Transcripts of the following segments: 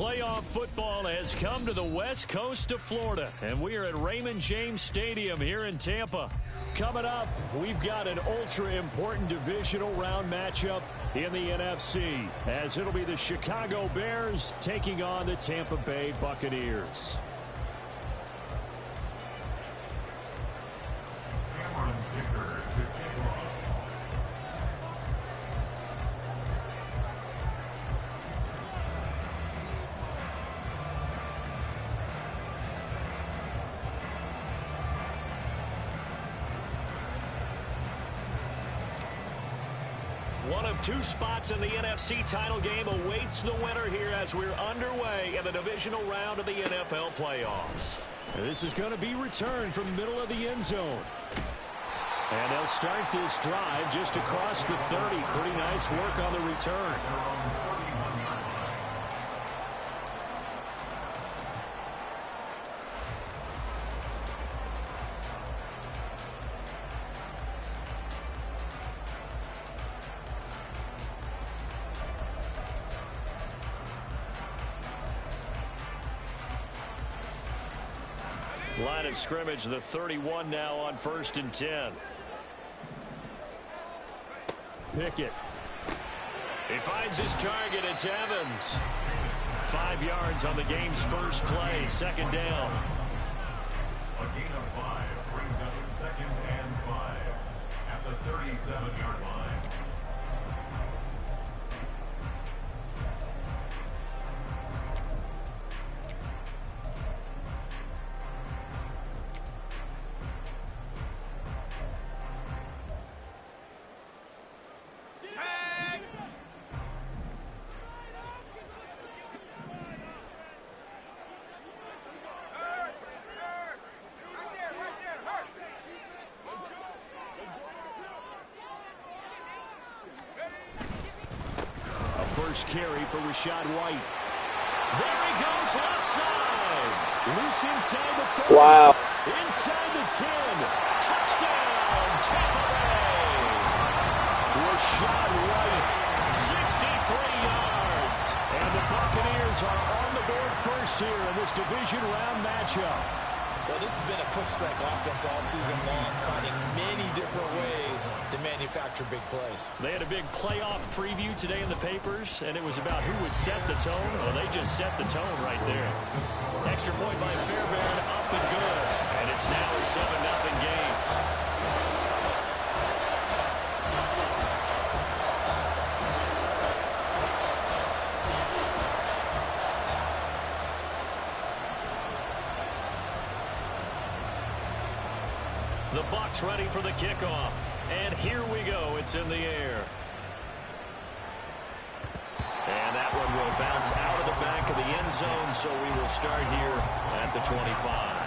Playoff football has come to the west coast of Florida, and we are at Raymond James Stadium here in Tampa. Coming up, we've got an ultra-important divisional round matchup in the NFC, as it'll be the Chicago Bears taking on the Tampa Bay Buccaneers. One of two spots in the NFC title game awaits the winner here as we're underway in the divisional round of the NFL playoffs. This is going to be returned from the middle of the end zone. And they'll start this drive just across the 30. Pretty nice work on the return. Line of scrimmage, the 31 now on 1st and 10. Pickett. He finds his target. It's Evans. 5 yards on the game's first play. Second down. A gain of 5 brings up a 2nd and 5 at the 37-yard line. First carry for Rashad White. There he goes, left side. Loose inside the 30. Wow. Inside the 10. Touchdown, Tampa Bay. Rashad White, 63 yards. And the Buccaneers are on the board first here in this division round matchup. Well, this has been a quick strike offense all season long, finding many different ways to manufacture big plays. They had a big playoff preview today in the papers, and it was about who would set the tone. Well, they just set the tone right there. Extra point by Fairbairn, up and good. And it's now a 7-0 game. The Bucs ready for the kickoff. And here we go. It's in the air. And that one will bounce out of the back of the end zone, so we will start here at the 25.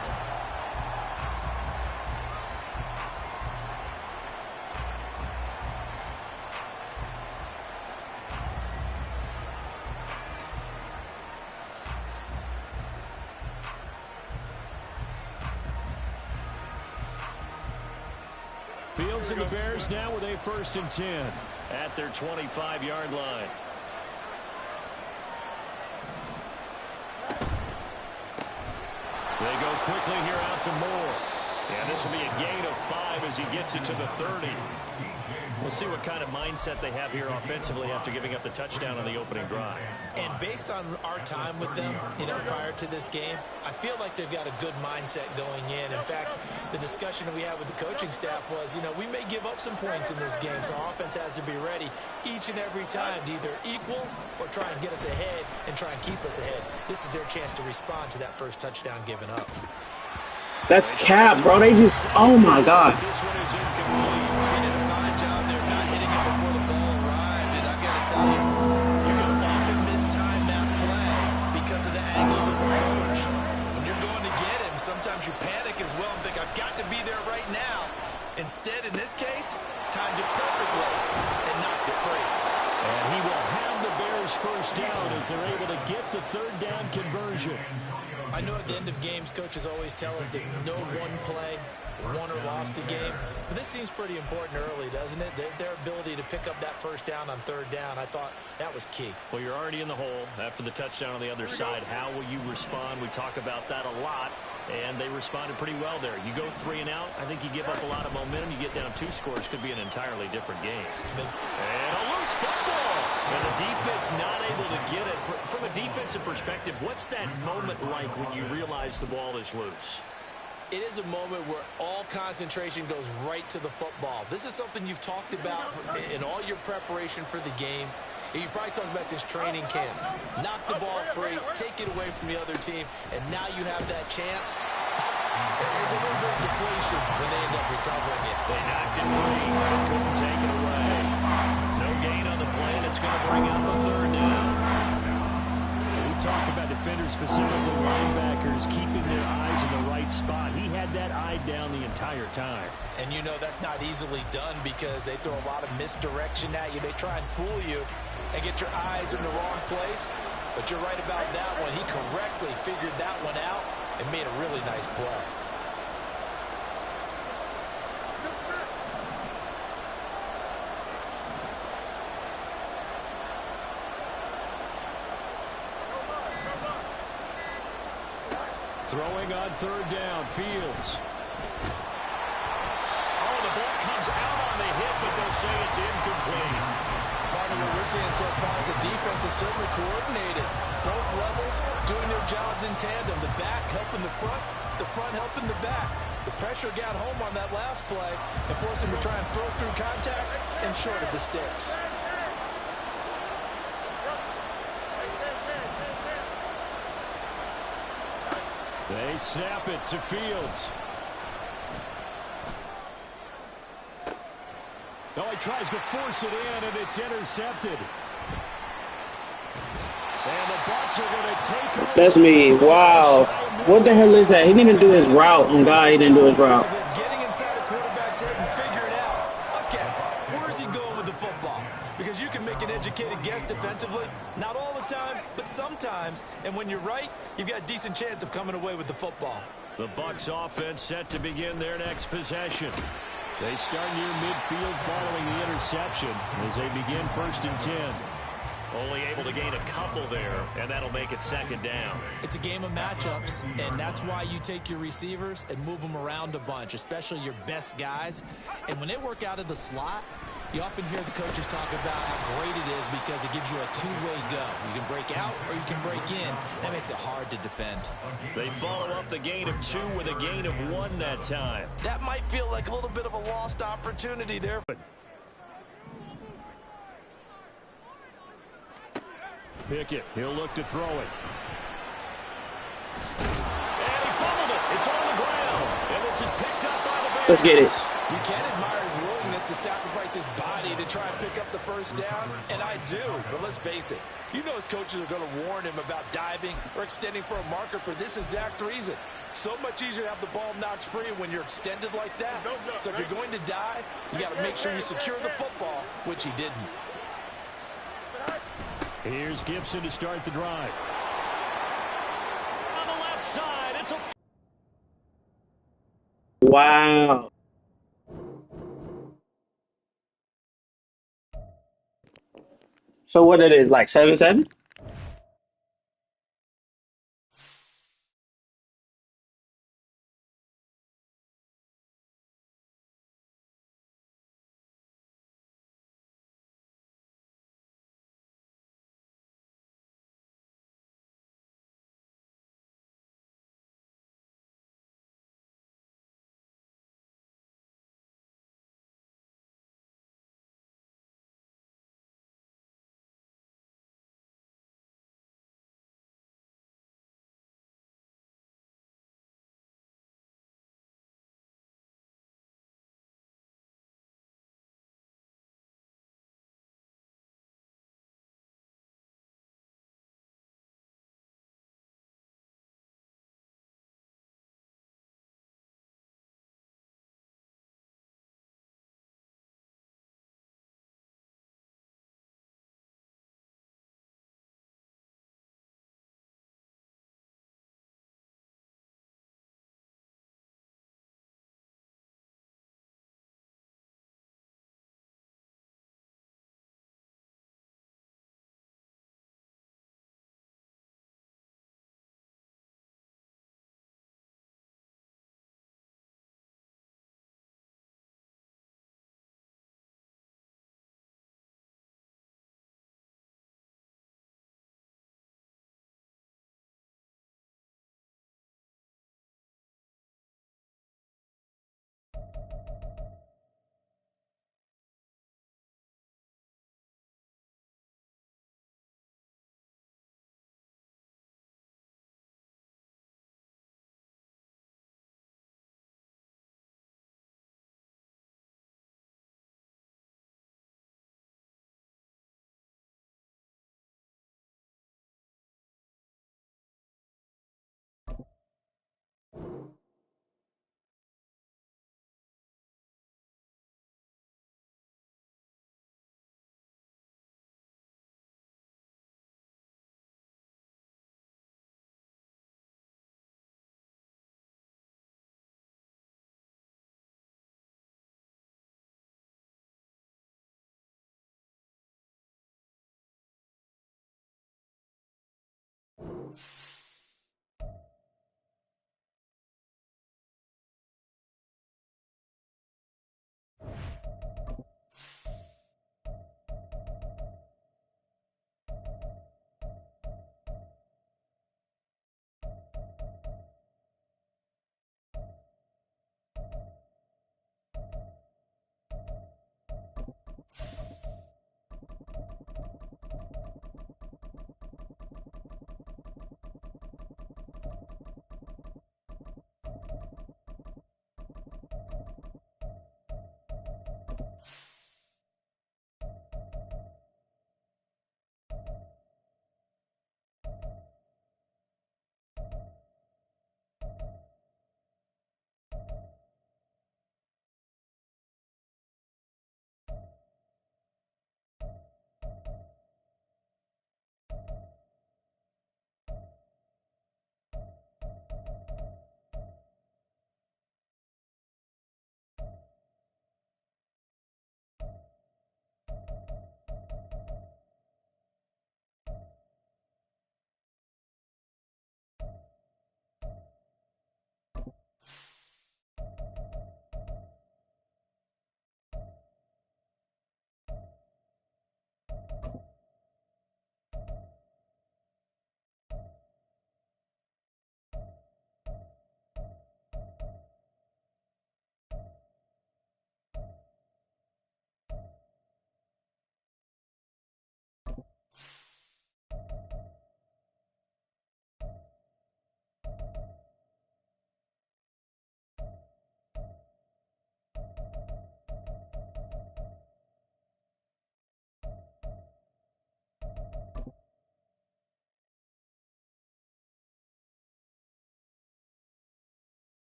Fields and the Bears now with a 1st and 10 at their 25-yard line. They go quickly here out to Moore. And this will be a gain of 5 as he gets it to the 30. We'll see what kind of mindset they have here offensively after giving up the touchdown on the opening drive. And based on our time with them, prior to this game, I feel like they've got a good mindset going in. In fact, the discussion that we had with the coaching staff was, we may give up some points in this game, so offense has to be ready each and every time to either equal or try and get us ahead and try and keep us ahead. This is their chance to respond to that first touchdown given up. That's cap, bro. They just, oh my God. This one is incomplete. They did a fine job there not hitting it before the ball arrived, and I got to tell you, you can often mistime that play because of the angles of the coach. When you're going to get him, sometimes you panic as well and think, I've got to be there right now. Instead, in this case, timed it perfectly and knocked it free. And he will have the Bears first down as they're able to get the 3rd down conversion. I know at the end of games, coaches always tell us that no one play won or lost a game. But this seems pretty important early, doesn't it? Their ability to pick up that first down on third down, I thought that was key. Well, you're already in the hole after the touchdown on the other side. How will you respond? We talk about that a lot, and they responded pretty well there. You go 3 and out, I think you give up a lot of momentum. You get down 2 scores, could be an entirely different game. And a loose football. And the defense not able to get it. From a defensive perspective, what's that moment like when you realize the ball is loose? It is a moment where all concentration goes right to the football. This is something you've talked about in all your preparation for the game. You probably talked about since training camp. Knock the ball free, take it away from the other team, and now you have that chance. There's a little bit of deflation when they end up recovering it. They knocked it free, couldn't take it away. No gain on the play, and it's going to bring out the third down. We talk about defenders, specifically linebackers, keeping their eyes in the right spot. He had that eye down the entire time. And you know that's not easily done because they throw a lot of misdirection at you. They try and fool you and get your eyes in the wrong place. But you're right about that one. He correctly figured that one out and made a really nice play. Throwing on third down, Fields. Oh, the ball comes out on the hit, but they'll say it's incomplete. Part of what we're seeing so far is the defense is certainly coordinated. Both levels doing their jobs in tandem. The back helping the front helping the back. The pressure got home on that last play and forced him to try and throw through contact and short of the sticks. They snap it to Fields. Oh, he tries to force it in, and it's intercepted. And the Bucs are going to take over. That's me. Wow. What the hell is that? He didn't even do his route. On God, he didn't do his route. Getting inside the quarterback's head and figuring out, okay, where's he going with the football? Because you can make an educated guess defensively. Not all the time, but sometimes. And when you're right, you've got a decent chance of coming away with the football. The Bucs offense set to begin their next possession. They start near midfield following the interception as they begin 1st and 10. Only able to gain a couple there, and that'll make it 2nd down. It's a game of matchups, and that's why you take your receivers and move them around a bunch, especially your best guys. And when they work out of the slot, you often hear the coaches talk about how great it is because it gives you a two-way go. You can break out or you can break in. That makes it hard to defend. They follow up the gain of 2 with a gain of 1 that time. That might feel like a little bit of a lost opportunity there. Pickett, he'll look to throw it. And he fumbled it. It's on the ground. And this is picked up by the Bears. Let's get it. You can admire his willingness to sacrifice his body to try and pick up the first down, and I do. But let's face it, you know his coaches are going to warn him about diving or extending for a marker for this exact reason. So much easier to have the ball knocked free when you're extended like that. So if you're going to dive, you got to make sure you secure the football, which he didn't. Here's Gibson to start the drive. On the left side, it's a... Wow. So what it is, like 7-7?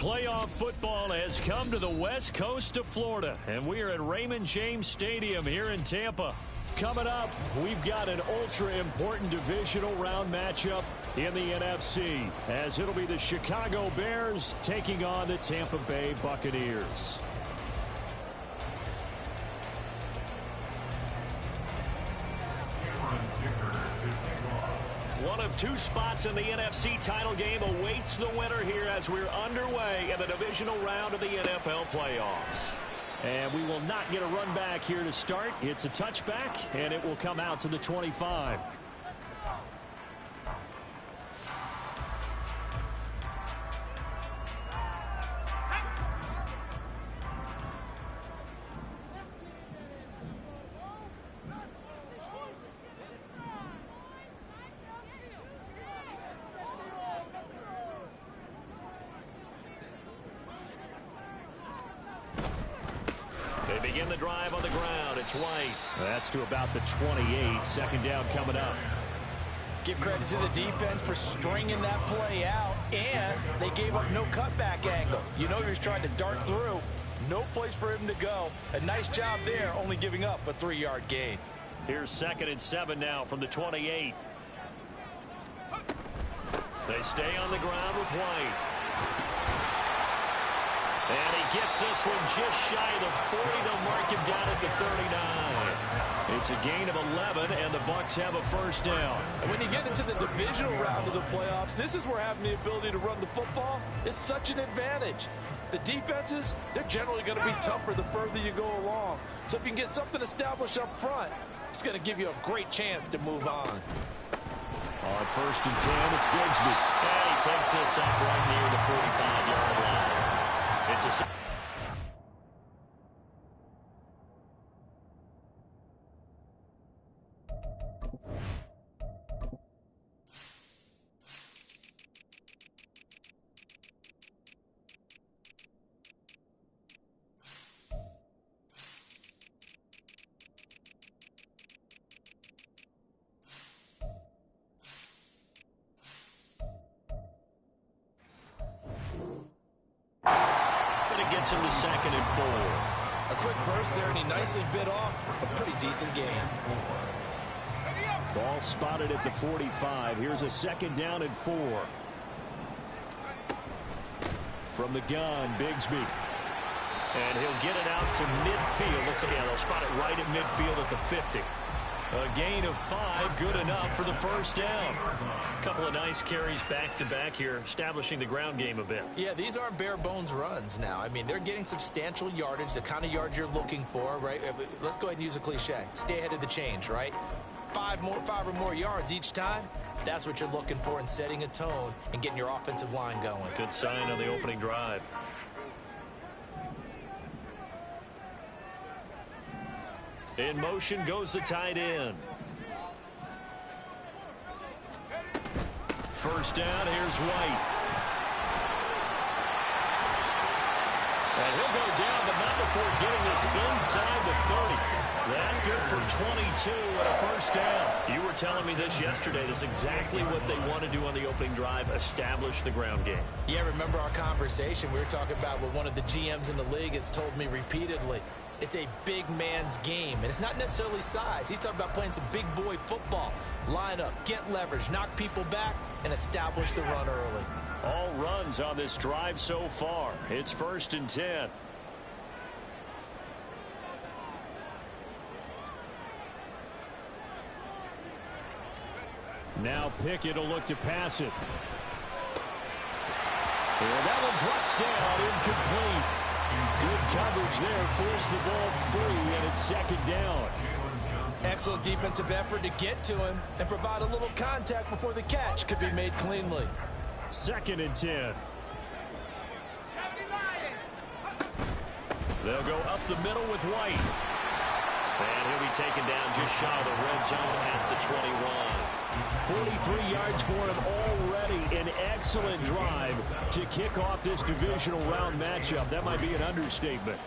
Playoff football has come to the west coast of Florida, and we are at Raymond James Stadium here in Tampa. Coming up, we've got an ultra-important divisional round matchup in the NFC, as it'll be the Chicago Bears taking on the Tampa Bay Buccaneers. One of two spots in the NFC title game awaits the winner here as we're underway in the divisional round of the NFL playoffs. And we will not get a run back here to start. It's a touchback, and it will come out to the 25. Begin the drive on the ground. It's White. That's to about the 28. Second down coming up. Give credit to the defense for stringing that play out, and they gave up no cutback angle. You know you're trying to dart through. No place for him to go. A nice job there, only giving up a 3-yard gain. Here's 2nd and 7 now from the 28. They stay on the ground with White. And he gets this one just shy of the 40. They'll mark him down at the 39. It's a gain of 11, and the Bucs have a first down. And when you get into the divisional round of the playoffs, this is where having the ability to run the football is such an advantage. The defenses, they're generally going to be tougher the further you go along. So if you can get something established up front, it's going to give you a great chance to move on. On 1st and 10, it's Bigsby. And he takes this up right near the 45-yard line. It's a... Gets him to 2nd and 4. A quick burst there, and he nicely bit off a pretty decent gain. Ball spotted at the 45. Here's a 2nd down and 4. From the gun, Bigsby. And he'll get it out to midfield. They'll spot it right at midfield at the 50. A gain of 5, good enough for the first down. A couple of nice carries back-to-back here, establishing the ground game a bit. Yeah, these aren't bare-bones runs now. I mean, they're getting substantial yardage, the kind of yards you're looking for, right? Let's go ahead and use a cliche. Stay ahead of the change, right? 5 or more yards each time. That's what you're looking for in setting a tone and getting your offensive line going. Good sign on the opening drive. In motion goes the tight end. First down, here's White. And he'll go down, but not before getting this inside the 30. That good for 22 and a first down. You were telling me this yesterday. This is exactly what they want to do on the opening drive, establish the ground game. Yeah, remember our conversation? We were talking about what one of the GMs in the league has told me repeatedly. It's a big man's game, and it's not necessarily size. He's talking about playing some big boy football. Line up, get leverage, knock people back, and establish the run early. All runs on this drive so far. It's 1st and 10. Now Pickett will look to pass it. And that one drops down, incomplete. Good coverage there, forced the ball free, and it's 2nd down. Excellent defensive effort to get to him and provide a little contact before the catch could be made cleanly. 2nd and 10. They'll go up the middle with White. And he'll be taken down just shy of the red zone at the 21. 43 yards for him already. An excellent drive to kick off this divisional round matchup. That might be an understatement.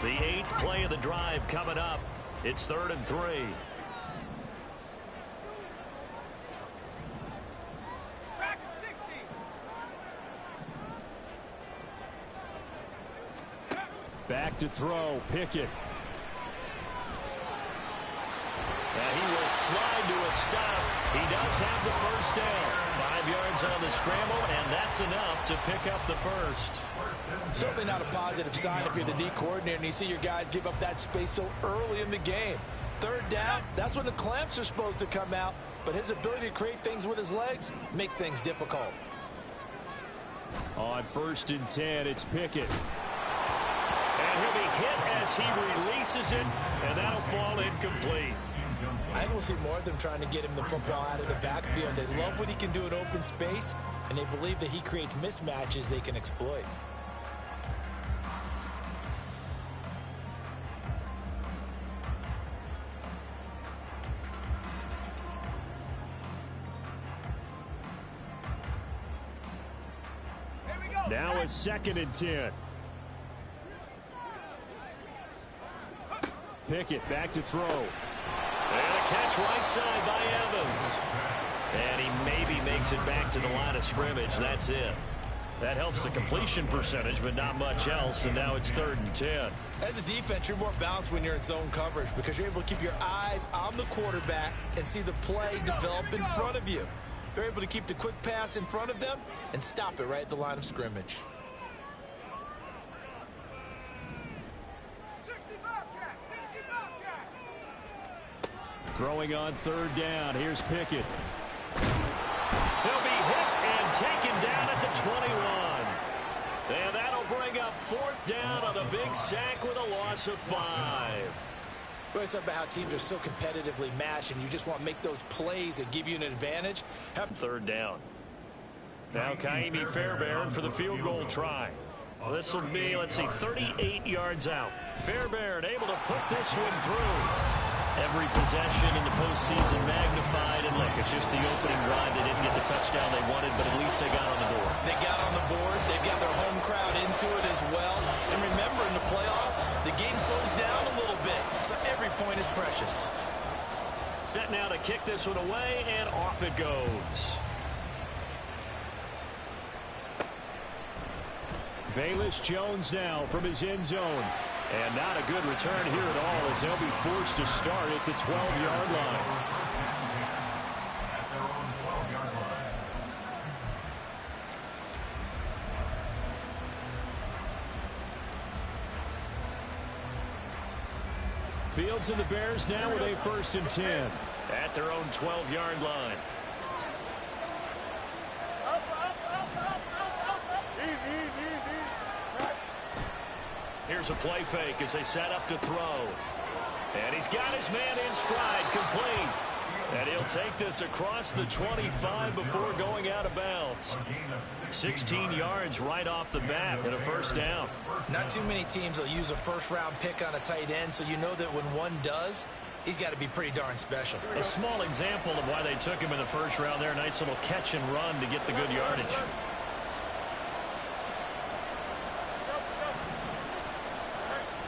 The 8th play of the drive coming up. It's 3rd and 3. Back to throw, Pickett. And he will slide to a stop. He does have the first down. 5 yards on the scramble, and that's enough to pick up the first. Certainly not a positive sign if you're the D coordinator and you see your guys give up that space so early in the game. 3rd down, that's when the clamps are supposed to come out, but his ability to create things with his legs makes things difficult. On 1st and 10, it's Pickett. And he'll be hit as he releases it, and that'll fall incomplete. I think we'll see more of them trying to get him the football out of the backfield. They love what he can do in open space, and they believe that he creates mismatches they can exploit. Now a 2nd and 10. Pickett back to throw. And a catch right side by Evans. And he maybe makes it back to the line of scrimmage. That's it. That helps the completion percentage, but not much else. And now it's 3rd and 10. As a defense, you're more balanced when you're in zone coverage because you're able to keep your eyes on the quarterback and see the play develop in front of you. They're able to keep the quick pass in front of them and stop it right at the line of scrimmage. Throwing on 3rd down. Here's Pickett. He'll be hit and taken down at the 21. And that'll bring up 4th down on the big sack with a loss of 5. Well, it's about how teams are so competitively matched, and you just want to make those plays that give you an advantage. 3rd down. Now Kaimi Fairbairn for the field goal try. Well, this will be, let's see, 38 yards out. Fairbairn able to put this one through. Every possession in the postseason magnified, and look, it's just the opening drive. They didn't get the touchdown they wanted, but at least they got on the board. They got on the board. They've got their home crowd into it as well. And remember, in the playoffs, the game slows down a little bit, so every point is precious. Set now to kick this one away, and off it goes. Velus Jones now from his end zone. And not a good return here at all as they'll be forced to start at the 12-yard line. Fields and the Bears now with a 1st and 10 at their own 12-yard line. Here's a play fake as they set up to throw. And he's got his man in stride, complete. And he'll take this across the 25 before going out of bounds. 16 yards right off the bat and a 1st down. Not too many teams will use a 1st-round pick on a tight end, so you know that when one does, he's got to be pretty darn special. A small example of why they took him in the 1st round there. Nice little catch and run to get the good yardage.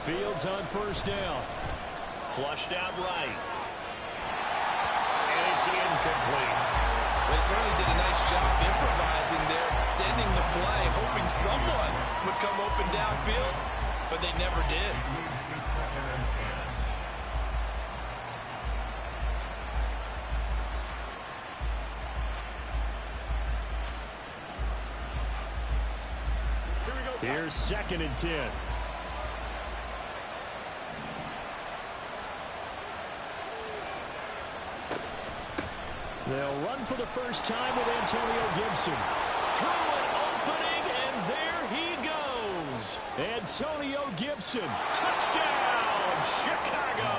Fields on 1st down. Flushed out right. And it's incomplete. They certainly did a nice job improvising there, extending the play, hoping someone would come open downfield, but they never did. Here's 2nd and 10. They'll run for the 1st time with Antonio Gibson. Through an opening, and there he goes. Antonio Gibson, touchdown, Chicago.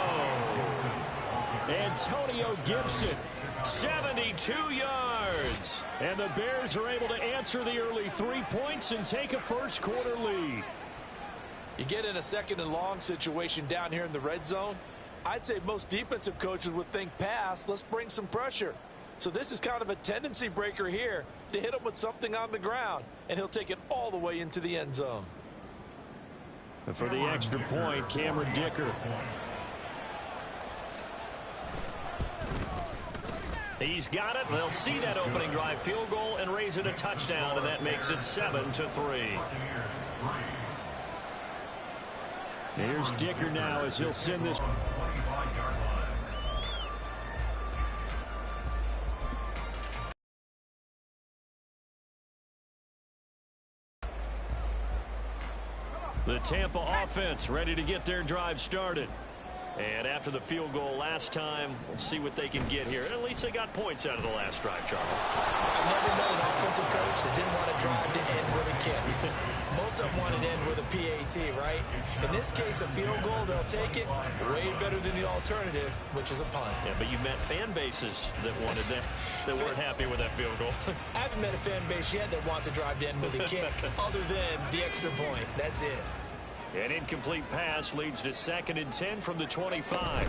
Antonio Gibson, 72 yards. And the Bears are able to answer the early 3 points and take a 1st quarter lead. You get in a 2nd and long situation down here in the red zone. I'd say most defensive coaches would think pass, let's bring some pressure. So this is kind of a tendency breaker here to hit him with something on the ground, and he'll take it all the way into the end zone. And for the extra point, Cameron Dicker. He's got it. They'll see that opening drive field goal and raise it a touchdown, and that makes it 7-3. Here's Dicker now as he'll send this. The Tampa offense ready to get their drive started. And after the field goal last time, we'll see what they can get here. At least they got points out of the last drive, Charles. I've never met an offensive coach that didn't want to drive to end with a kick. Most of them want to end with a PAT, right? In this case, a field goal, they'll take it way better than the alternative, which is a punt. Yeah, but you met fan bases that wanted that, that weren't happy with that field goal. I haven't met a fan base yet that wants to drive to end with a kick, other than the extra point. That's it. An incomplete pass leads to 2nd and 10 from the 25.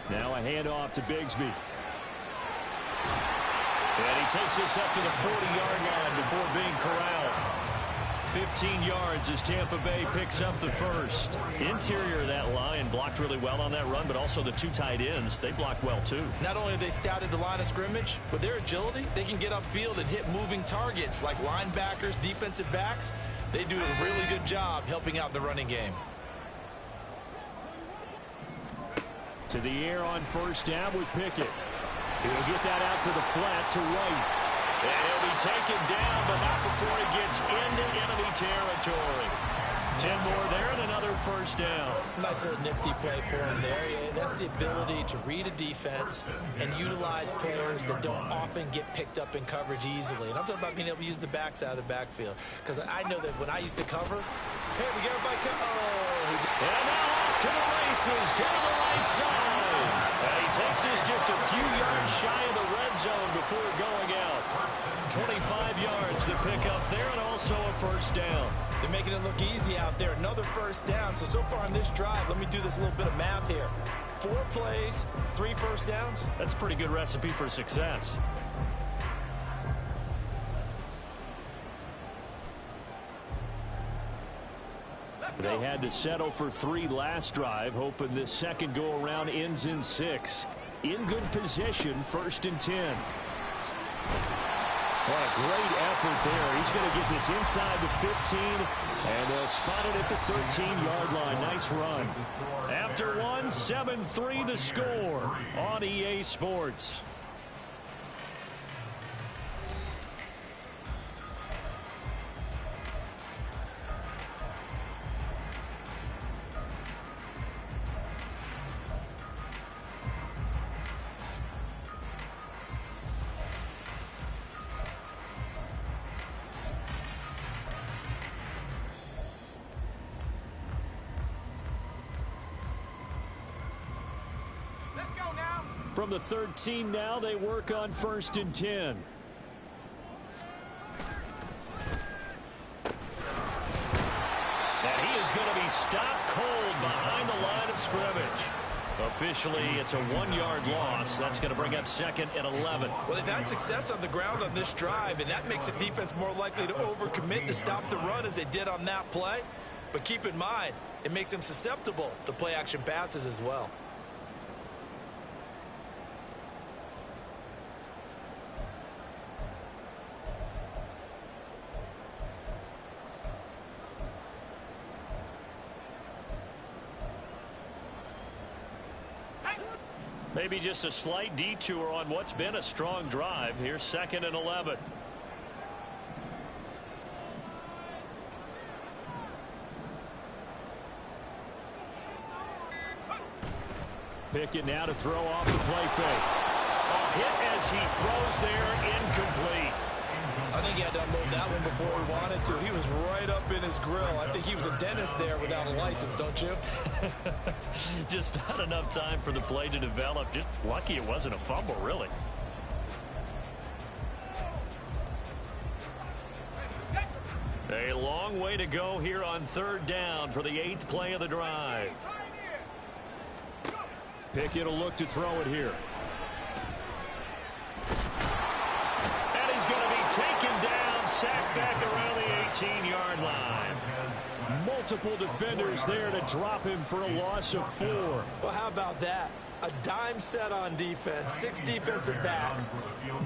Now a handoff to Bigsby. And he takes this up to the 40-yard line before being corralled. 15 yards as Tampa Bay picks up the 1st. Interior of that line blocked really well on that run, but also the 2 tight ends, they blocked well too. Not only have they scouted the line of scrimmage, with their agility, they can get upfield and hit moving targets like linebackers, defensive backs. They do a really good job helping out the running game. To the air on 1st down with Pickett. He'll get that out to the flat to right. And he'll be taken down, but not before he gets into enemy territory. 10 more there and another 1st down. Nice little nifty play for him there. Yeah, that's the ability to read a defense and utilize players that don't often get picked up in coverage easily. And I'm talking about being able to use the backs out of the backfield. Because I know that when I used to cover, hey, we got everybody and now off to the races down the right side. And he takes this just a few yards shy of the red zone before going out. 25 yards to pick up there and also a 1st down. They're making it look easy out there. Another 1st down. So far on this drive, let me do this little bit of math here. 4 plays, 3 1st downs. That's a pretty good recipe for success. They had to settle for 3 last drive, hoping this second go-around ends in 6. In good position, 1st and 10. What a great effort there. He's going to get this inside the 15, and they'll spot it at the 13-yard line. Nice run. After 1, 7-3 the score on EA Sports. From the 13 now, they work on 1st and 10. And he is going to be stopped cold behind the line of scrimmage. Officially, it's a 1-yard loss. That's going to bring up 2nd and 11. Well, they've had success on the ground on this drive, and that makes a defense more likely to overcommit to stop the run as they did on that play. But keep in mind, it makes them susceptible to play-action passes as well. Maybe just a slight detour on what's been a strong drive. Here's 2nd and 11. Pickett now to throw off the play fake. A hit as he throws there, incomplete. I think he had to unload that one before he wanted to. He was right up in his grill. I think he was a dentist there without a license, don't you? Just not enough time for the play to develop. Just lucky it wasn't a fumble, really. A long way to go here on 3rd down for the 8th play of the drive. Pickett will look to throw it here. And he's going to be taken down, sacked back around the 18-yard line. Multiple defenders there to drop him for a loss of 4. Well, how about that? A dime set on defense, 6 defensive backs.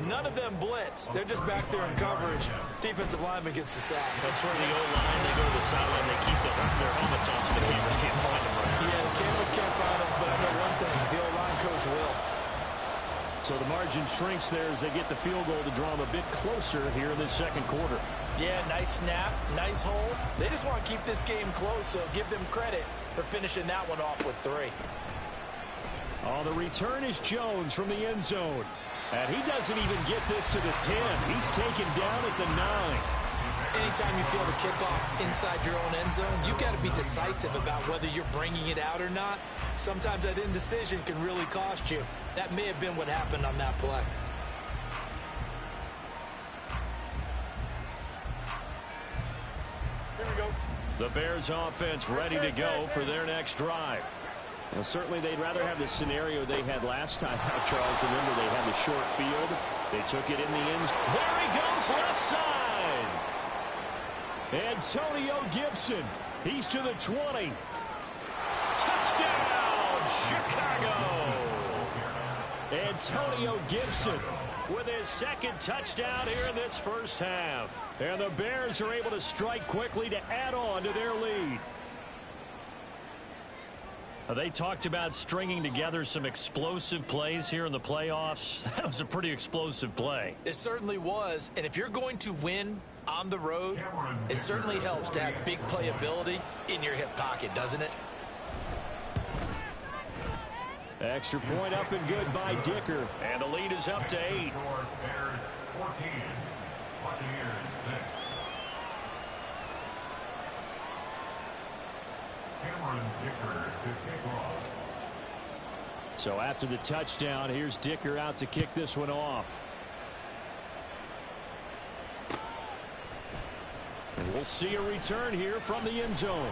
None of them blitz. They're just back there in coverage. Defensive lineman gets the sack. That's where the O-line, they go to the sideline, they keep their helmets on so the cameras can't find them. Right? Yeah, the cameras can't find them, but I know one thing, the O-line coach will. So the margin shrinks there as they get the field goal to draw them a bit closer here in this 2nd quarter. Yeah, nice snap, nice hold. They just want to keep this game close, so give them credit for finishing that one off with 3. Oh, the return is Jones from the end zone. And he doesn't even get this to the 10. He's taken down at the 9. Anytime you feel the kickoff inside your own end zone, you've got to be decisive about whether you're bringing it out or not. Sometimes that indecision can really cost you. That may have been what happened on that play. Here we go. The Bears offense ready to go for their next drive. Well, certainly they'd rather have the scenario they had last time out, Charles. Remember, they had the short field. They took it in the end zone. There he goes, left side. Antonio Gibson. He's to the 20. Touchdown, Chicago. Antonio Gibson with his 2nd touchdown here in this first half. And the Bears are able to strike quickly to add on to their lead. They talked about stringing together some explosive plays here in the playoffs. That was a pretty explosive play. It certainly was. And if you're going to win on the road, it certainly helps to have big playability in your hip pocket, doesn't it? Extra point up and good by Dicker. And the lead is up to 8. Bears 14, Buccaneers 6. Cameron Dicker to kick off. So after the touchdown, here's Dicker out to kick this one off. And we'll see a return here from the end zone.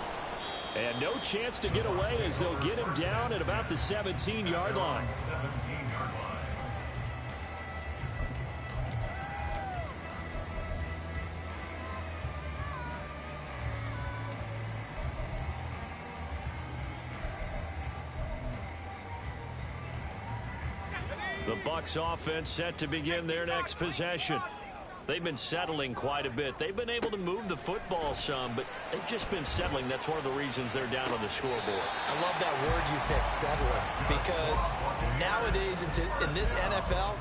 And no chance to get away as they'll get him down at about the 17-yard line. 17-yard line. The Bucs offense set to begin their next possession. They've been settling quite a bit. They've been able to move the football some, but they've just been settling. That's one of the reasons they're down on the scoreboard. I love that word you picked, settling, because nowadays in this NFL,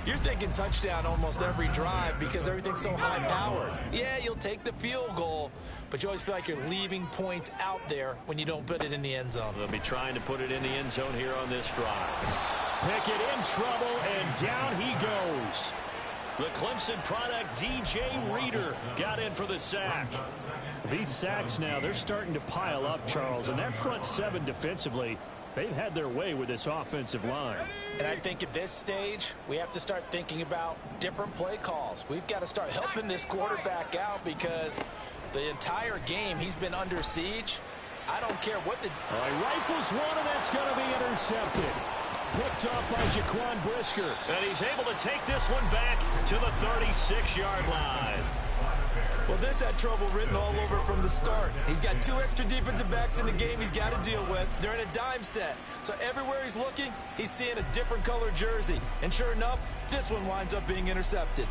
you're thinking touchdown almost every drive because everything's so high-powered. Yeah, you'll take the field goal, but you always feel like you're leaving points out there when you don't put it in the end zone. They'll be trying to put it in the end zone here on this drive. Pickett in trouble, and down he goes. The Clemson product, DJ Reader, got in for the sack. These sacks now, they're starting to pile up, Charles, and that front 7 defensively, They've had their way with this offensive line. And I think at this stage, we have to start thinking about different play calls. We've got to start helping this quarterback out because the entire game he's been under siege. I don't care what the... All right, rifles one, and that's going to be intercepted. Picked off by Jaquan Brisker. And he's able to take this one back to the 36-yard line. Well, this had trouble written all over it from the start. He's got 2 extra defensive backs in the game he's got to deal with. They're in a dime set. So everywhere he's looking, he's seeing a different color jersey. And sure enough, this one winds up being intercepted.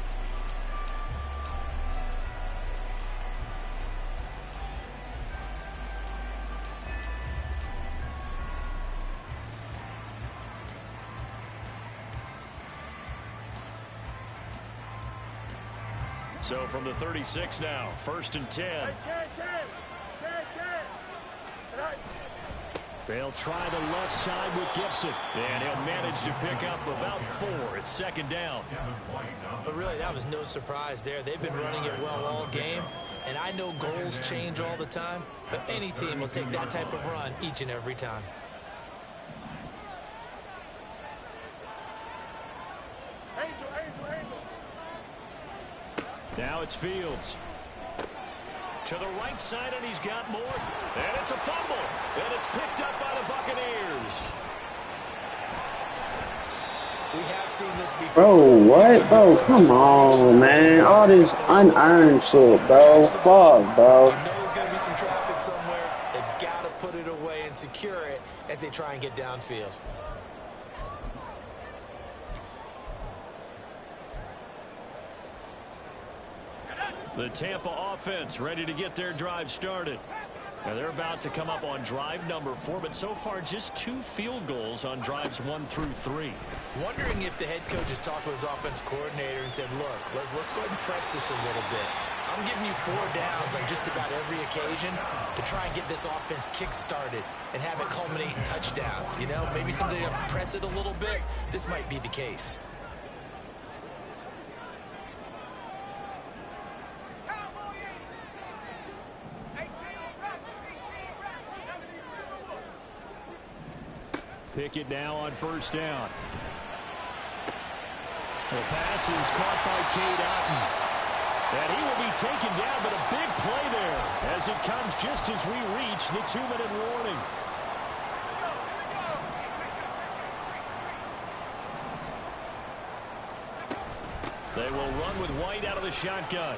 So from the 36 now, 1st and 10. They'll try the left side with Gibson. And he'll manage to pick up about 4. It's 2nd down. But really, that was no surprise there. They've been running it well all game. And I know goals change all the time, but any team will take that type of run each and every time. Now it's Fields. To the right side, and he's got more. And it's a fumble. And it's picked up by the Buccaneers. We have seen this before. Bro, what? Bro, come on, man. All this unearned shit, bro. Fuck, bro. You know there's going to be some traffic somewhere. They've got to put it away and secure it as they try and get downfield. The Tampa offense ready to get their drive started. Now they're about to come up on drive number 4, but so far just 2 field goals on drives 1 through 3. Wondering if the head coach has talked with his offensive coordinator and said, look, let's go ahead and press this a little bit. I'm giving you 4 downs on just about every occasion to try and get this offense kick-started and have it culminate in touchdowns. You know, maybe something to press it a little bit. This might be the case. Pickett now on 1st down. The pass is caught by Cade Otton. And he will be taken down, but a big play there as it comes just as we reach the 2-minute warning. They will run with White out of the shotgun.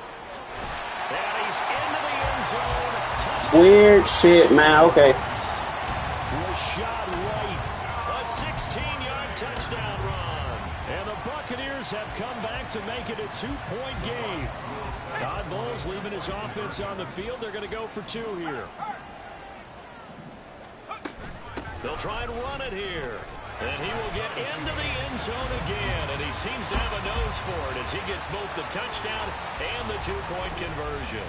And he's into the end zone. Touchdown. Weird shit, man. Okay. Rashad White, a 16-yard touchdown run. And the Buccaneers have come back to make it a 2-point game. Todd Bowles leaving his offense on the field. They're going to go for 2 here. They'll try and run it here. And he will get into the end zone again. And he seems to have a nose for it as he gets both the touchdown and the 2-point conversion.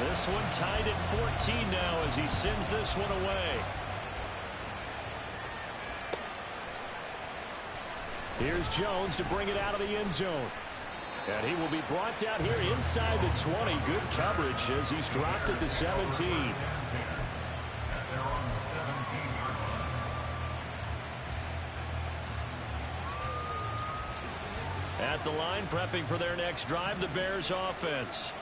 This one tied at 14 now as he sends this one away. Here's Jones to bring it out of the end zone. And he will be brought down here inside the 20. Good coverage as he's dropped at the 17. At the line, prepping for their next drive, the Bears offense.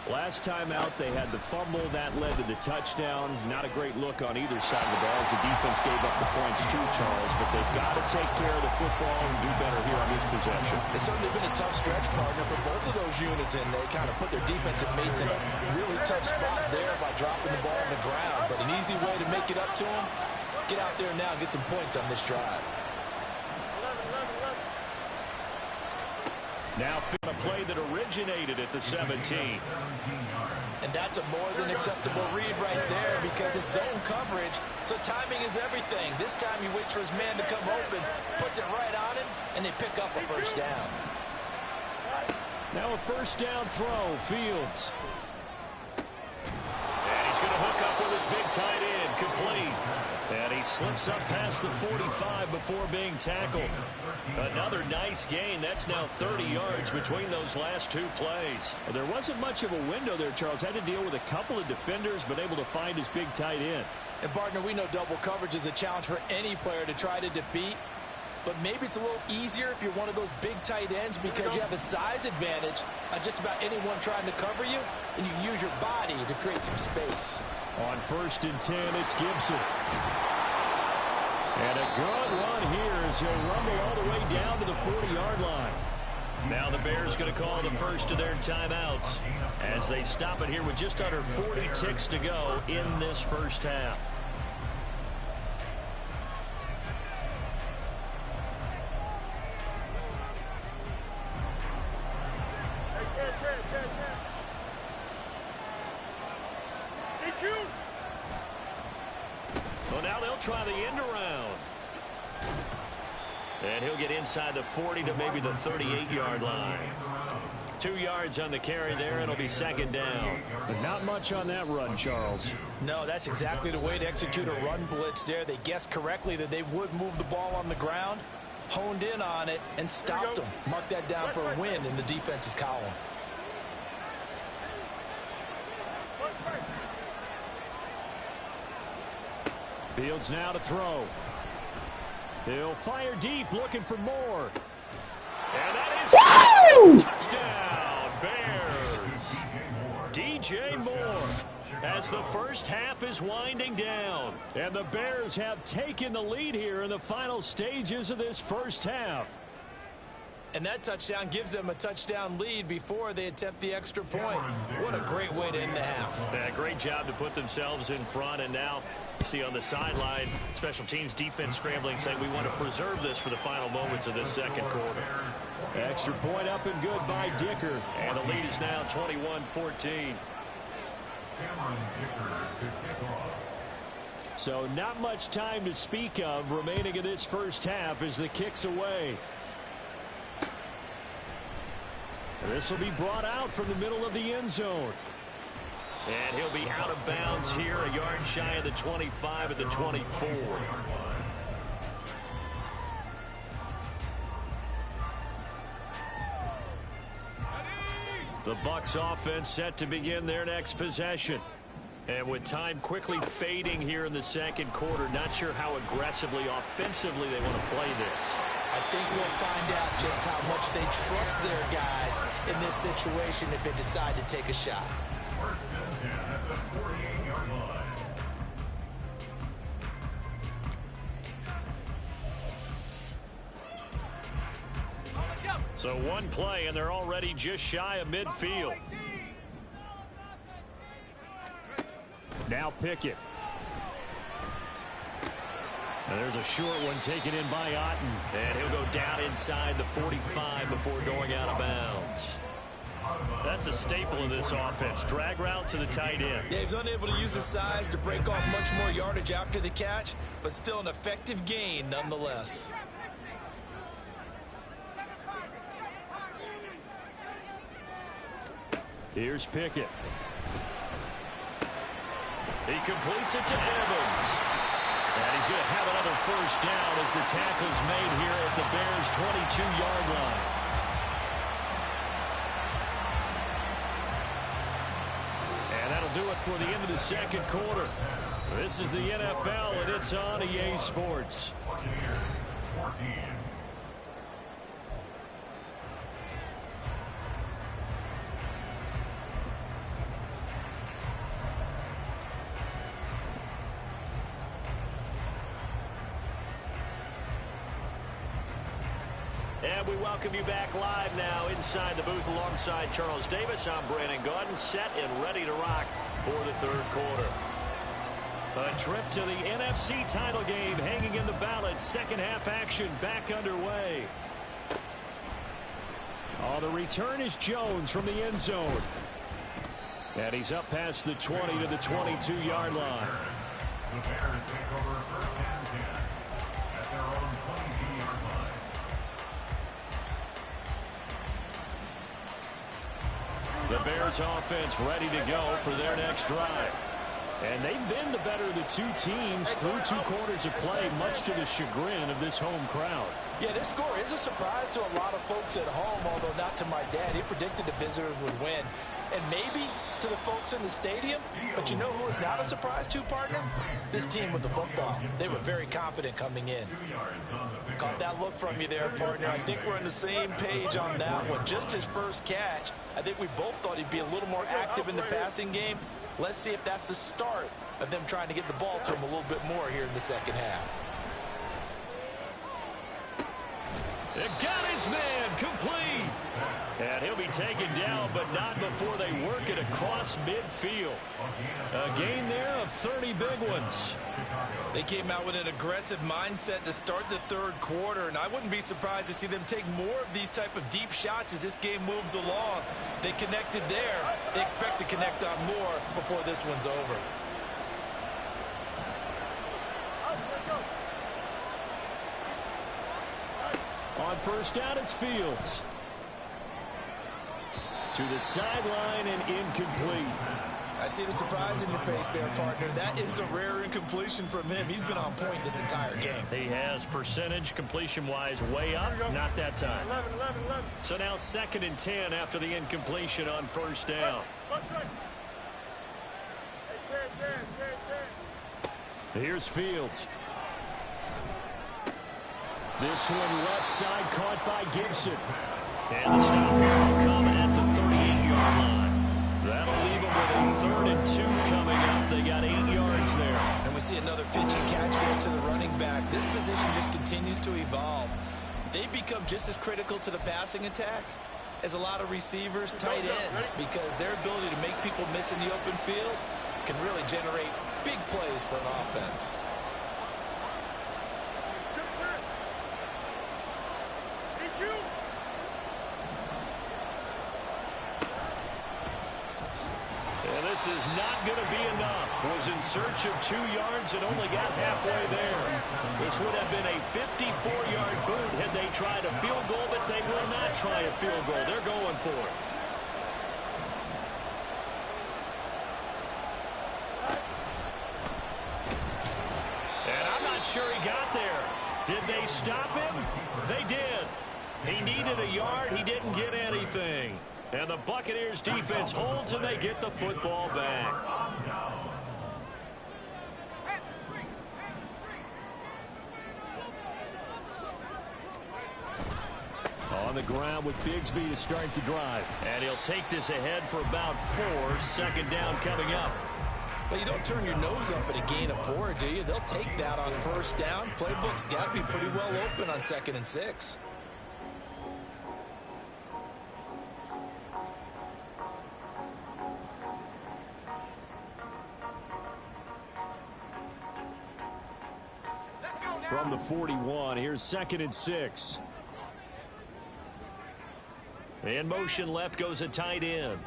Last time out, they had the fumble. That led to the touchdown. Not a great look on either side of the ball as the defense gave up the points too, Charles. But they've got to take care of the football and do better here on this possession. It's certainly been a tough stretch, partner, for both of those units, and they kind of put their defensive mates in a really tough spot there by dropping the ball on the ground. But an easy way to make it up to them, get out there now and get some points on this drive. Now a play that originated at the 17. And that's a more than acceptable read right there because it's zone coverage, so timing is everything. This time he waits for his man to come open, puts it right on him, and they pick up a 1st down. Now a 1st down throw, Fields. And he's going to hook up with his big tight end, complete. And he slips up past the 45 before being tackled. Another nice gain. That's now 30 yards between those last two plays. Well, there wasn't much of a window there, Charles. Had to deal with a couple of defenders, but able to find his big tight end. And, partner, we know double coverage is a challenge for any player to try to defeat. But maybe it's a little easier if you're one of those big tight ends because you have a size advantage on just about anyone trying to cover you, and you can use your body to create some space. On 1st and 10, it's Gibson. And a good run here as he'll rumble all the way down to the 40-yard line. Now the Bears going to call the first of their timeouts as they stop it here with just under 40 ticks to go in this first half. So now they'll try the end around. And he'll get inside the 40 to maybe the 38-yard line. 2 yards on the carry there. It'll be 2nd down. But not much on that run, Charles. No, that's exactly the way to execute a run blitz there. They guessed correctly that they would move the ball on the ground, honed in on it, and stopped them. Mark that down for a win in the defense's column. Fields now to throw. He'll fire deep, looking for more. And that is touchdown, Bears. DJ Moore as the first half is winding down. And the Bears have taken the lead here in the final stages of this first half. And that touchdown gives them a touchdown lead before they attempt the extra point. What a great way to end the half. Yeah, great job to put themselves in front. And now you see on the sideline, special teams defense scrambling, saying we want to preserve this for the final moments of this second quarter. Extra point up and good by Dicker. And the lead is now 21-14. So not much time to speak of remaining in this first half as the kick's away. This will be brought out from the middle of the end zone. And he'll be out of bounds here, a yard shy of the 25 at the 24. The Bucs offense set to begin their next possession. And with time quickly fading here in the second quarter, not sure how aggressively, offensively they want to play this. I think we'll find out just how much they trust their guys in this situation if they decide to take a shot. First and 10 at the 48-yard line. So one play, and they're already just shy of midfield. Now Pickett. And there's a short one taken in by Otten. And he'll go down inside the 45 before going out of bounds. That's a staple of this offense. Drag route to the tight end. Dave's unable to use his size to break off much more yardage after the catch, but still an effective gain nonetheless. Here's Pickett. He completes it to Evans. And he's going to have another first down as the tackle's made here at the Bears' 22-yard line. And that'll do it for the end of the second quarter. This is the NFL, and it's on EA Sports. Buccaneers 14. And we welcome you back live now inside the booth alongside Charles Davis. I'm Brandon Gaudin, set and ready to rock for the third quarter. A trip to the NFC title game hanging in the balance. Second half action back underway. Oh, the return is Jones from the end zone. And he's up past the 20 to the 22-yard line. The Bears take over first and 10 at their own 22-yard line. The Bears offense ready to go for their next drive. And they've been the better of the two teams through 2 quarters of play, much to the chagrin of this home crowd. Yeah, this score is a surprise to a lot of folks at home, although not to my dad. He predicted the visitors would win. And maybe to the folks in the stadium, but you know who is not a surprise to, partner? This team with the football. They were very confident coming in. Caught that look from you there, partner. I think we're on the same page on that one. Just his first catch, I think we both thought he'd be a little more active in the passing game. Let's see if that's the start of them trying to get the ball to him a little bit more here in the second half. It got his man complete. And he'll be taken down, but not before they work it across midfield. A gain there of 30 big ones. They came out with an aggressive mindset to start the third quarter, and I wouldn't be surprised to see them take more of these type of deep shots as this game moves along. They connected there. They expect to connect on more before this one's over. On first down, it's Fields. To the sideline and incomplete. I see the surprise in your face there, partner. That is a rare incompletion from him. He's been on point this entire game. He has percentage completion-wise way up. Not that time. 11. So now 2nd and 10 after the incompletion on first down. Here's Fields. This one left side caught by Gibson. And the stop here will come at the 38-yard line. That'll leave them with a 3rd and 2 coming up. They got 8 yards there. And we see another pitch and catch there to the running back. This position just continues to evolve. They become just as critical to the passing attack as a lot of receivers, tight ends, because their ability to make people miss in the open field can really generate big plays for an offense. This is not going to be enough. Was in search of 2 yards and only got halfway there. This would have been a 54-yard boot had they tried a field goal, but they will not try a field goal. They're going for it. And I'm not sure he got there. Did they stop him? They did. He needed a yard. He didn't get anything. And the Buccaneers defense holds and they get the football back. On the ground with Bigsby to start the drive. And he'll take this ahead for about 4. 2nd down coming up. Well, you don't turn your nose up at a gain of 4, do you? They'll take that on first down. Playbook's got to be pretty well open on 2nd and 6. From the 41, here's 2nd and 6. And motion left goes a tight end.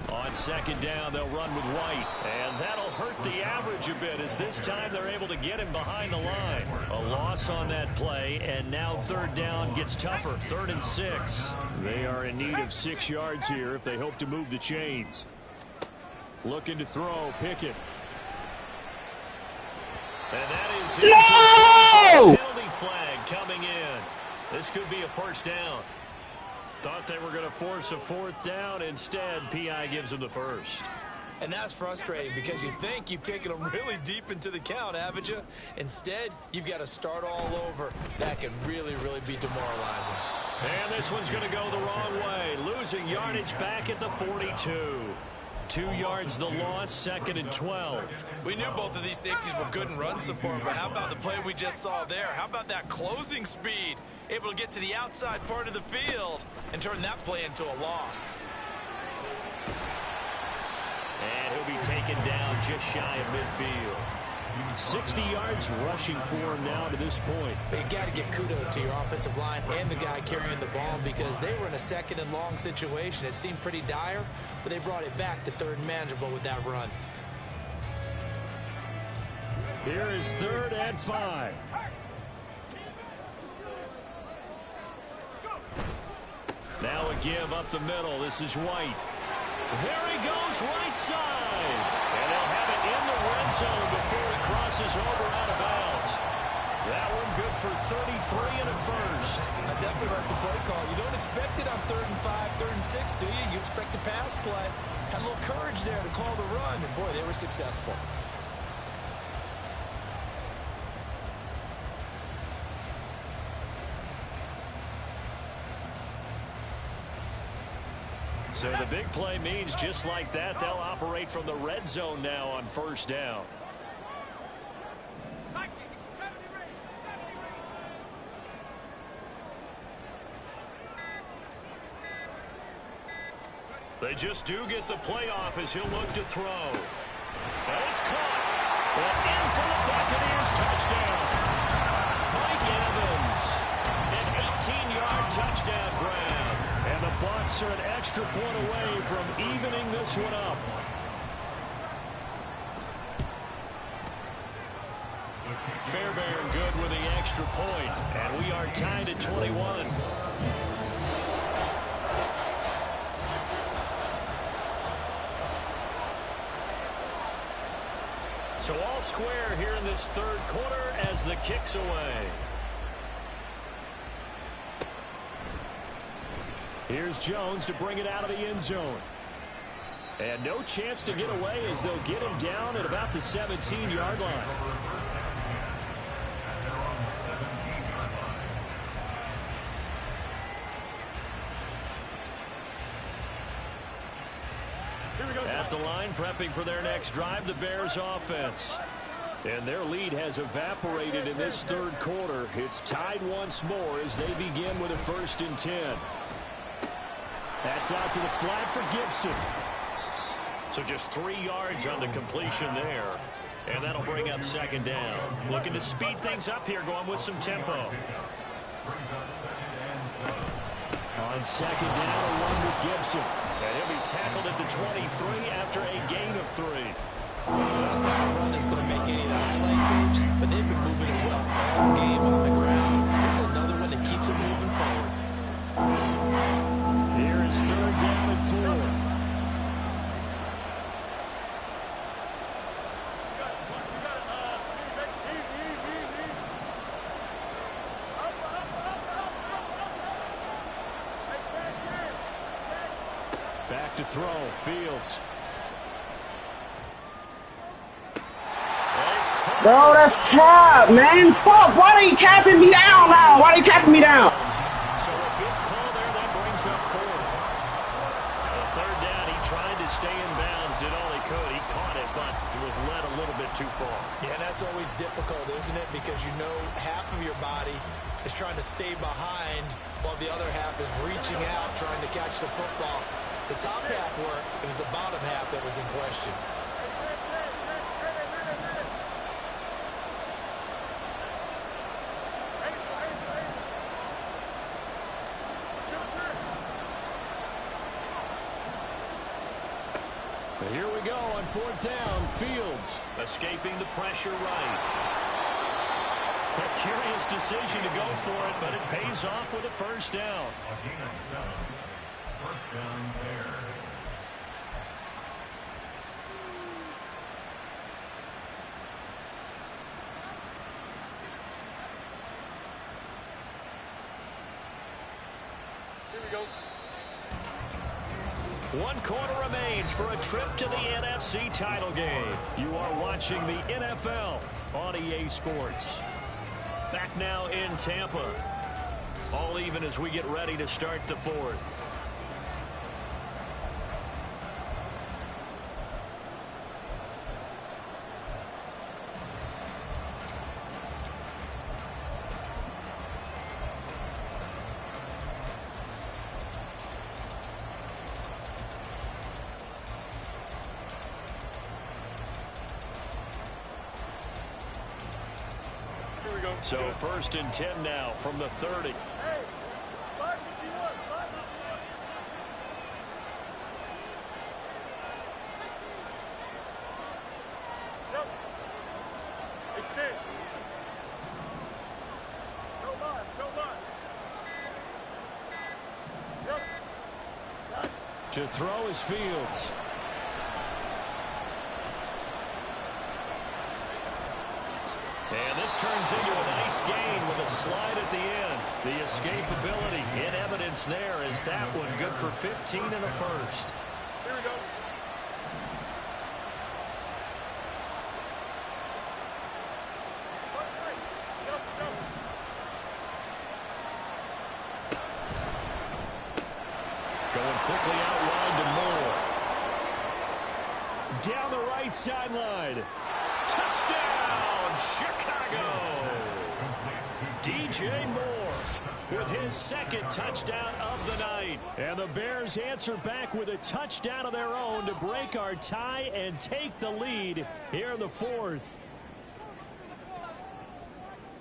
On 2nd down, they'll run with White. And that'll hurt the average a bit as this time they're able to get him behind the line. A loss on that play, and now 3rd down gets tougher. 3rd and 6. They are in need of 6 yards here if they hope to move the chains. Looking to throw, Pickett. And that is No! Penalty flag coming in. This could be a first down. Thought they were going to force a 4th down. Instead, P.I. gives them the first. And that's frustrating because you think you've taken them really deep into the count, haven't you? Instead, you've got to start all over. That can really, really be demoralizing. And this one's going to go the wrong way. Losing yardage back at the 42. 2 yards the loss, 2nd and 12. We knew both of these safeties were good in run support, but how about the play we just saw there? How about that closing speed? Able to get to the outside part of the field and turn that play into a loss. And he'll be taken down just shy of midfield. 60 yards rushing for him now to this point. But you got to give kudos to your offensive line and the guy carrying the ball because they were in a 2nd and long situation. It seemed pretty dire, but they brought it back to 3rd and manageable with that run. Here is 3rd and 5. Now a give up the middle. This is White. There he goes right side. And they'll have it in the red zone before he crosses over out of bounds. That one good for 33 and a first. I definitely like the play call. You don't expect it on 3rd and 5, 3rd and 6, do you? You expect a pass play. Had a little courage there to call the run, and boy, they were successful. So the big play means just like that, they'll operate from the red zone now on 1st down. They just do get the playoff as he'll look to throw. And it's caught. And in for the Buccaneers touchdown. Mike Evans. An 18-yard touchdown grab. And the Bucs are an extra point away from evening this one up. Fairbairn good with the extra point. And we are tied at 21. So all square here in this 3rd quarter as the kick's away. Here's Jones to bring it out of the end zone. And no chance to get away as they'll get him down at about the 17-yard line. At the line, prepping for their next drive, the Bears offense. And their lead has evaporated in this 3rd quarter. It's tied once more as they begin with a 1st and 10. That's out to the flat for Gibson. So just 3 yards on the completion there. And that'll bring up 2nd down. Looking to speed things up here, going with some tempo. On 2nd down, a run with Gibson. And he'll be tackled at the 23 after a gain of 3. Well, that's not a run that's going to make any of the highlight tapes, but they've been moving it well all game on the ground. This is another one that keeps them moving forward. Here is 3rd down and 4. Back to throw, Fields. Bro, that's cap, man. Fuck, why are you capping me down now? Why are you capping me down? So a good call there, that brings up 4th. 3rd down, he tried to stay in bounds, did all he could. He caught it, but he was led a little bit too far. Yeah, that's always difficult, isn't it? Because you know half of your body is trying to stay behind while the other half is reaching out, trying to catch the football. The top half worked. It was the bottom half that was in question. And here we go on 4th down. Fields escaping the pressure right. A curious decision to go for it, but it pays off with a 1st down. A gain of 7. 1st down Bears. Here we go. 1 quarter remains for a trip to the NFC title game. You are watching the NFL on EA Sports. Back now in Tampa. All even as we get ready to start the 4th. So 1st and 10 now from the 30. Hey, 551, 551. Yep. Hey, Steve. No loss, no loss. Yep. To throw is Fields. And this turns into a nice gain with a slide at the end. The escapability in evidence there is that one good for 15 and a first. Here we go. Going quickly out wide to Moore. Down the right sideline. Touchdown, Chicago! DJ Moore with his second touchdown of the night. And the Bears answer back with a touchdown of their own to break our tie and take the lead here in the fourth.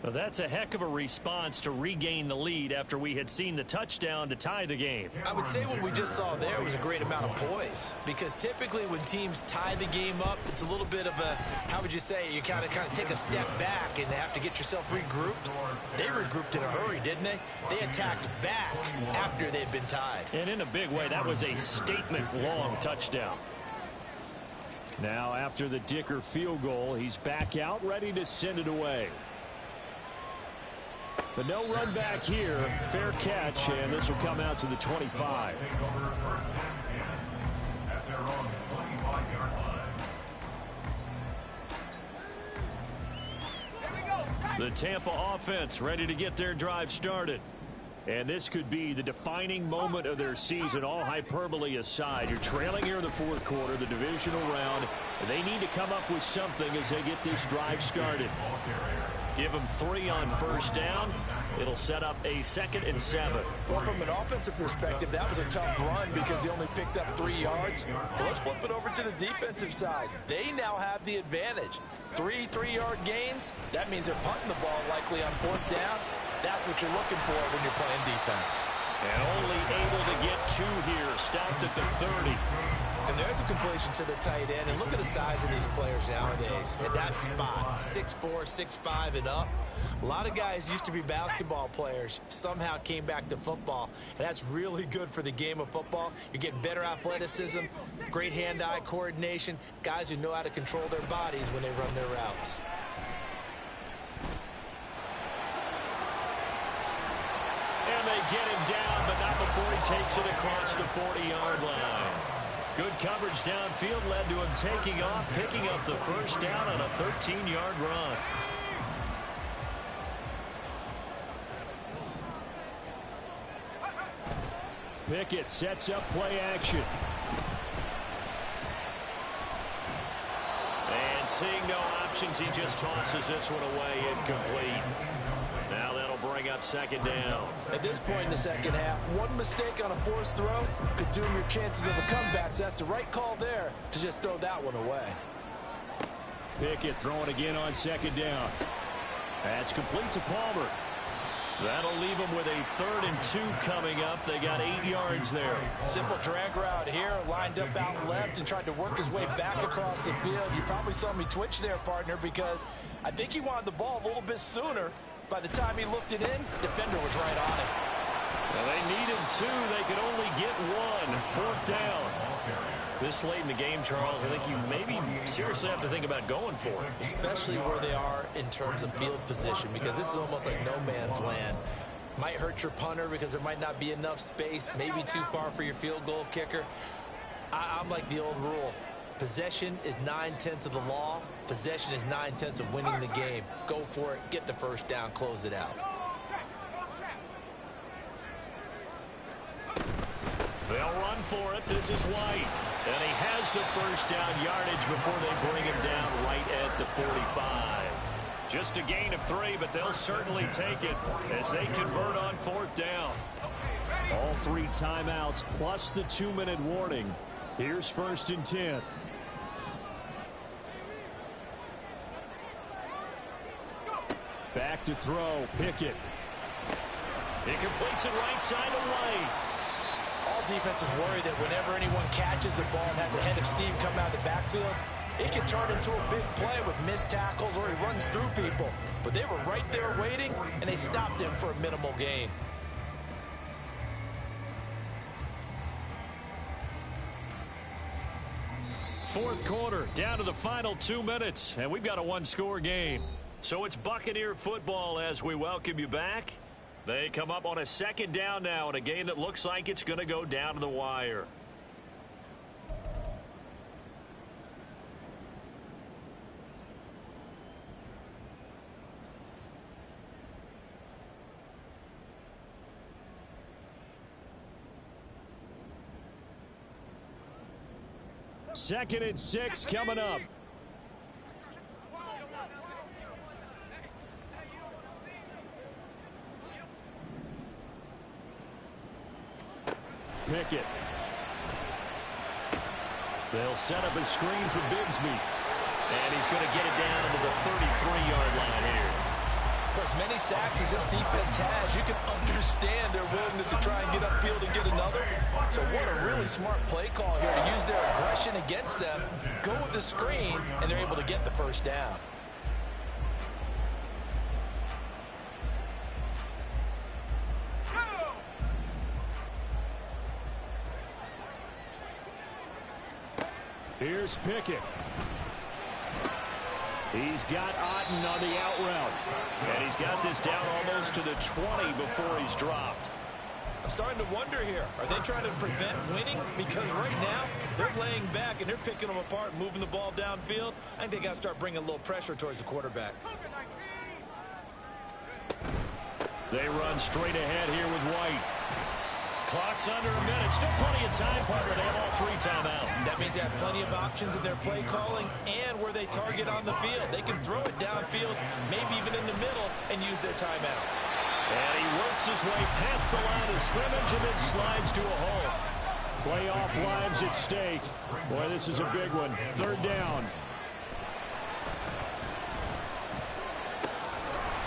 Well, that's a heck of a response to regain the lead after we had seen the touchdown to tie the game. I would say what we just saw there was a great amount of poise, because typically when teams tie the game up, it's a little bit of a, how would you say, you kind of take a step back and have to get yourself regrouped. They regrouped in a hurry, didn't they? They attacked back after they'd been tied. And in a big way, that was a statement-long touchdown. Now, after the Dicker field goal, he's back out, ready to send it away. But no run back here. Fair catch, and this will come out to the 25. The Tampa offense ready to get their drive started. And this could be the defining moment of their season, all hyperbole aside. You're trailing here in the fourth quarter, the divisional round. And they need to come up with something as they get this drive started. Give them 3 on first down. It'll set up a 2nd and 7. Well, from an offensive perspective, that was a tough run because they only picked up 3 yards. Well, let's flip it over to the defensive side. They now have the advantage. 3 3-yard gains. That means they're punting the ball likely on 4th down. That's what you're looking for when you're playing defense. And only able to get 2 here. Stopped at the 30. And there's a completion to the tight end. And look at the size of these players nowadays. At that spot, 6'4", 6'5", and up. A lot of guys used to be basketball players, somehow came back to football. And that's really good for the game of football. You're getting better athleticism, great hand-eye coordination, guys who know how to control their bodies when they run their routes. And they get him down, but not before he takes it across the 40-yard line. Good coverage downfield led to him taking off, picking up the first down on a 13-yard run. Pickett sets up play action. And seeing no options, he just tosses this one away incomplete. Now that'll bring up 2nd down. At this point in the second half, one mistake on a forced throw could doom your chances of a comeback. So that's the right call there to just throw that one away. Pickett throwing again on 2nd down. That's complete to Palmer. That'll leave them with a 3rd and 2 coming up. They got 8 yards there. Simple drag route here, lined up out left and tried to work his way back across the field. You probably saw me twitch there, partner, because I think he wanted the ball a little bit sooner. By the time he looked it in, defender was right on him. Well, they needed 2. They could only get 1. 4th down. This late in the game, Charles, I think you maybe seriously have to think about going for it. Especially where they are in terms of field position, because this is almost like no man's land. Might hurt your punter because there might not be enough space, maybe too far for your field goal kicker. I'm like the old rule. Possession is 9/10 of the law. Possession is 9/10 of winning the game. Go for it, get the first down, close it out. They'll run for it. This is White. And he has the first down yardage before they bring him down right at the 45. Just a gain of 3, but they'll certainly take it as they convert on 4th down. All 3 timeouts plus the 2-minute warning. Here's 1st and 10. Back to throw. Pickett. He completes it right side to White. All defenses worry that whenever anyone catches the ball and has a head of steam come out of the backfield, it can turn into a big play with missed tackles or he runs through people. But they were right there waiting, and they stopped him for a minimal gain. Fourth quarter, down to the final 2 minutes, and we've got a one-score game. So it's Buccaneer football as we welcome you back. They come up on a second down now in a game that looks like it's going to go down to the wire. Second and 6 coming up. Pickett. They'll set up a screen for Bigsby. And he's going to get it down to the 33-yard line here. Of course, many sacks as this defense has, you can understand their willingness to try and get upfield and get another. So what a really smart play call here to use their aggression against them, go with the screen, and they're able to get the first down. Here's Pickett. He's got Otten on the out route. And he's got this down almost to the 20 before he's dropped. I'm starting to wonder here. Are they trying to prevent winning? Because right now, they're laying back and they're picking them apart, moving the ball downfield. I think they got to start bringing a little pressure towards the quarterback. They run straight ahead here with White. Clock's under a minute. Still plenty of time, partner. They have all 3 timeouts. That means they have plenty of options in their play calling and where they target on the field. They can throw it downfield, maybe even in the middle, and use their timeouts. And he works his way past the line of scrimmage and then slides to a hole. Playoff lives at stake. Boy, this is a big one. Third down.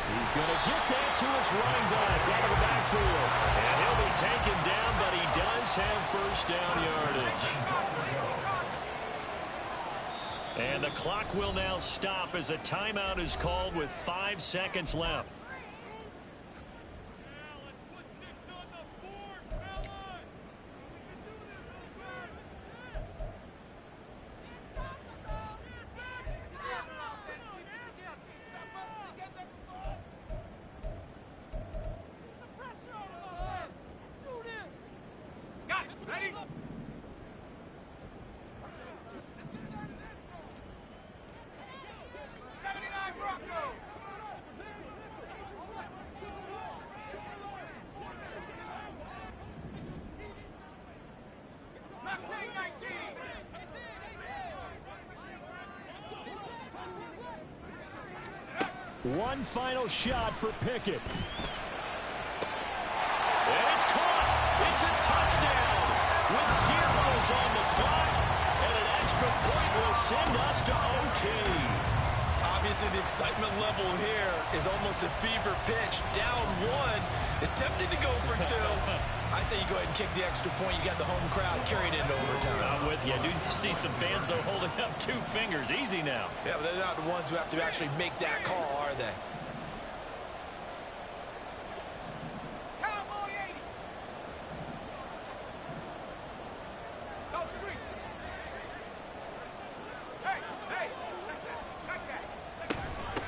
He's going to get that to his running back out of the backfield. And he'll be taken down, but he does have first down yardage. And the clock will now stop as a timeout is called with 5 seconds left. One final shot for Pickett. And it's caught. It's a touchdown. With zeros on the clock. And an extra point will send us to OT. Obviously, the excitement level here is almost a fever pitch. Down 1. It's tempting to go for 2. I say you go ahead and kick the extra point. You got the home crowd carried into overtime. I'm with you. I do see some fans, though, holding up 2 fingers. Easy now. Yeah, but they're not the ones who have to actually make that call, are they?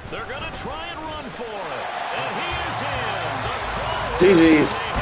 They're going to try and run for it. And he is in. The call GG's.